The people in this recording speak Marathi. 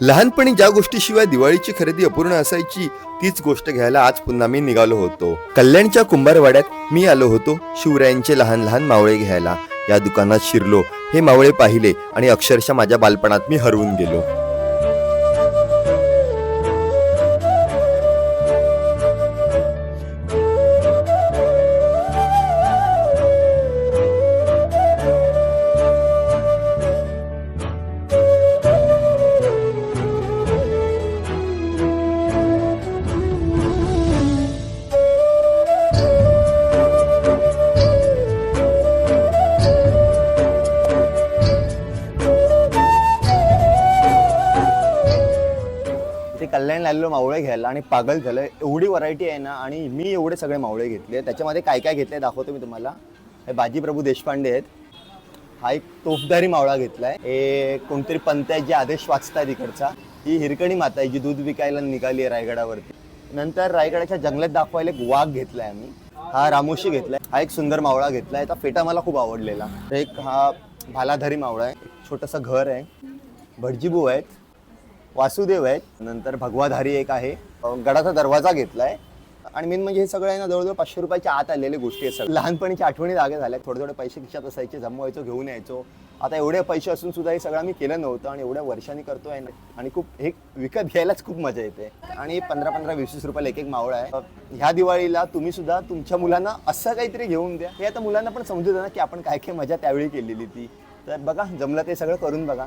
लहानपणी ज्या गोष्टीशिवाय दिवाळीची खरेदी अपूर्ण असायची तीच गोष्ट घ्यायला आज पुन्हा मी निघालो होतो. कल्याणच्या कुंभारवाड्यात मी आलो होतो शिवरायांचे लहान लहान मावळे घ्यायला. या दुकानात शिरलो, हे मावळे पाहिले आणि अक्षरशः माझ्या बालपणात मी हरवून गेलो. ते कल्याण आलेलो मावळे घ्यायला आणि पागल झालं. एवढी व्हरायटी आहे ना, आणि मी एवढे सगळे मावळे घेतले. त्याच्यामध्ये काय काय घेतले दाखवतो मी तुम्हाला. हे बाजीप्रभू देशपांडे आहेत. हा एक तोफदारी मावळा घेतलाय. हे कोणतरी पंत आहे जे आदेश वाचतायत इकडचा. ही हिरकणी माता आहे जी दूध विकायला निघाली आहे रायगडावरती. नंतर रायगडाच्या जंगलात दाखवायला एक वाघ घेतलाय आम्ही. हा रामोशी घेतलाय. हा एक सुंदर मावळा घेतलाय. याचा फेटा मला खूप आवडलेला. एक हा भालाधारी मावळा आहे. छोटंसं घर आहे. भटजीबू आहेत, वासुदेव आहेत. नंतर भगवाधारी एक आहे. गडाचा दरवाजा घेतलाय. आणि मेन म्हणजे हे सगळं आहे ना, जवळजवळ 500 रुपयाच्या आत आलेले गोष्टी आहेत. सगळं लहानपणीच्या आठवणी जागे झाल्या. थोडे थोडे पैसे खिशात असायचे, जमवायचो, घेऊन यायचो. आता एवढे पैसे असून सुद्धा हे सगळं मी केलं नव्हतं आणि एवढ्या वर्षांनी करतोय ना. आणि खूप हे विकत घ्यायलाच खूप मजा येते. आणि 15-15, 20-20 रुपयाला एक एक मावळा आहे. ह्या दिवाळीला तुम्ही सुद्धा तुमच्या मुलांना असं काहीतरी घेऊन द्या. हे आता मुलांना पण समजू द्या ना की आपण काय काय मजा त्यावेळी केलेली ती. तर बघा, जमलं ते सगळं करून बघा.